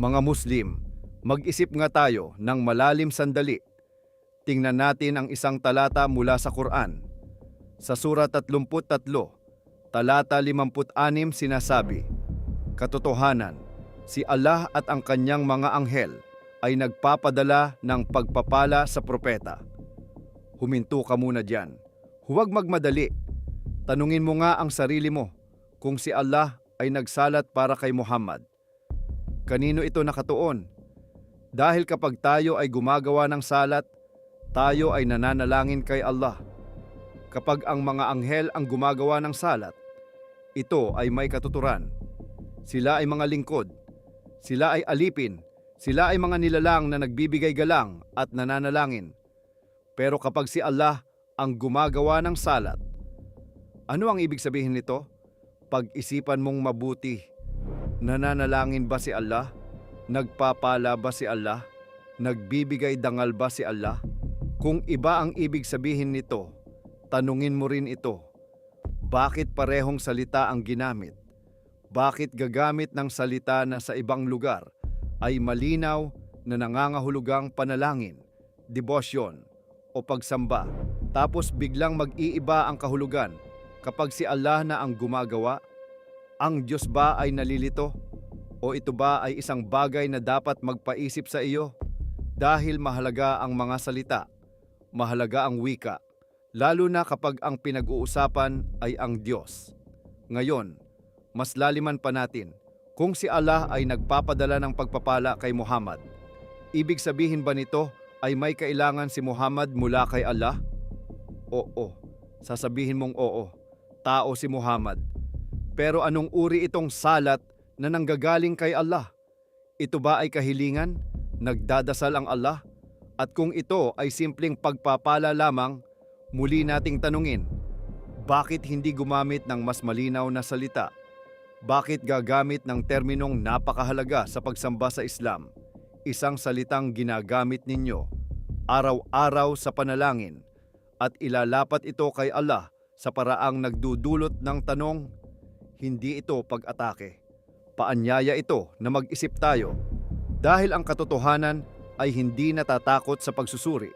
Mga Muslim, mag-isip nga tayo ng malalim sandali. Tingnan natin ang isang talata mula sa Quran. Sa Sura 33, talata 56 sinasabi, "Katotohanan, si Allah at ang kanyang mga anghel ay nagpapadala ng pagpapala sa propeta." Huminto ka muna diyan. Huwag magmadali. Tanungin mo nga ang sarili mo kung si Allah ay nagsalat para kay Muhammad. Kanino ito nakatuon? Dahil kapag tayo ay gumagawa ng salat, tayo ay nananalangin kay Allah. Kapag ang mga anghel ang gumagawa ng salat, ito ay may katuturan. Sila ay mga lingkod. Sila ay alipin. Sila ay mga nilalang na nagbibigay galang at nananalangin. Pero kapag si Allah ang gumagawa ng salat, ano ang ibig sabihin nito? Pag-isipan mong mabuti. Nananalangin ba si Allah? Nagpapala ba si Allah? Nagbibigay dangal ba si Allah? Kung iba ang ibig sabihin nito, tanungin mo rin ito. Bakit parehong salita ang ginamit? Bakit gagamit ng salita na sa ibang lugar ay malinaw na nangangahulugang panalangin, debosyon o pagsamba, tapos biglang mag-iiba ang kahulugan kapag si Allah na ang gumagawa? Ang Diyos ba ay nalilito? O ito ba ay isang bagay na dapat magpaisip sa iyo? Dahil mahalaga ang mga salita, mahalaga ang wika, lalo na kapag ang pinag-uusapan ay ang Diyos. Ngayon, mas laliman pa natin, kung si Allah ay nagpapadala ng pagpapala kay Muhammad, ibig sabihin ba nito ay may kailangan si Muhammad mula kay Allah? Oo, sasabihin mong oo, tao si Muhammad. Pero anong uri itong salat na nanggagaling kay Allah? Ito ba ay kahilingan? Nagdadasal ang Allah? At kung ito ay simpleng pagpapala lamang, muli nating tanungin, bakit hindi gumamit ng mas malinaw na salita? Bakit gagamit ng terminong napakahalaga sa pagsamba sa Islam? Isang salitang ginagamit ninyo araw-araw sa panalangin at ilalapat ito kay Allah sa paraang nagdudulot ng tanong. Hindi ito pag-atake. Paanyaya ito na mag-isip tayo dahil ang katotohanan ay hindi natatakot sa pagsusuri.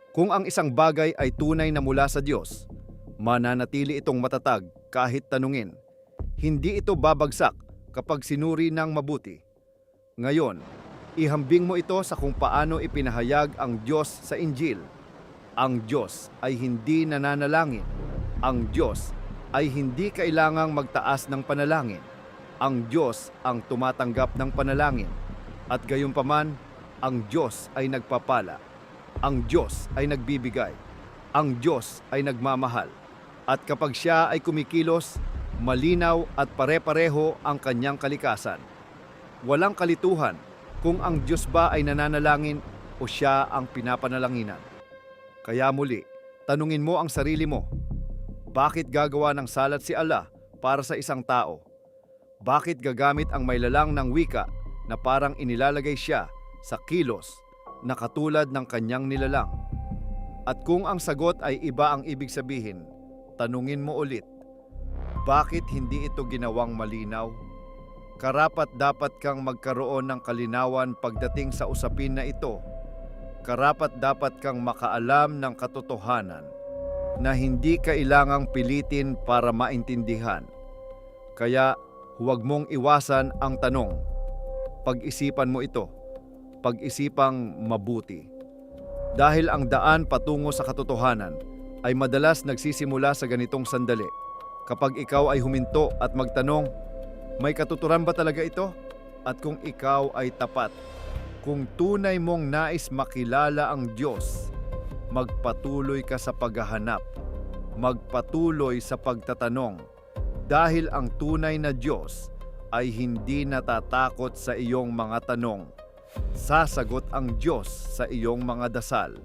Kung ang isang bagay ay tunay na mula sa Diyos, mananatili itong matatag kahit tanungin. Hindi ito babagsak kapag sinuri ng mabuti. Ngayon, ihambing mo ito sa kung paano ipinahayag ang Diyos sa Injil. Ang Diyos ay hindi nananalangin. Ang Diyos ay hindi kailangang magtaas ng panalangin. Ang Diyos ang tumatanggap ng panalangin. At gayunpaman, ang Diyos ay nagpapala. Ang Diyos ay nagbibigay. Ang Diyos ay nagmamahal. At kapag siya ay kumikilos, malinaw at pare-pareho ang kanyang kalikasan. Walang kalituhan kung ang Diyos ba ay nananalangin o siya ang pinapanalanginan. Kaya muli, tanungin mo ang sarili mo. Bakit gagawa ng salat si Allah para sa isang tao? Bakit gagamit ang maylalang ng wika na parang inilalagay siya sa kilos na katulad ng kanyang nilalang? At kung ang sagot ay iba ang ibig sabihin, tanungin mo ulit, bakit hindi ito ginawang malinaw? Karapat-dapat kang magkaroon ng kalinawan pagdating sa usapin na ito. Karapat-dapat kang makaalam ng katotohanan na hindi kailangang pilitin para maintindihan. Kaya huwag mong iwasan ang tanong. Pag-isipan mo ito. Pag-isipang mabuti. Dahil ang daan patungo sa katotohanan ay madalas nagsisimula sa ganitong sandali. Kapag ikaw ay huminto at magtanong, may katuturan ba talaga ito? At kung ikaw ay tapat, kung tunay mong nais makilala ang Diyos, magpatuloy ka sa paghahanap, magpatuloy sa pagtatanong, dahil ang tunay na Diyos ay hindi natatakot sa iyong mga tanong. Sasagot ang Diyos sa iyong mga dasal.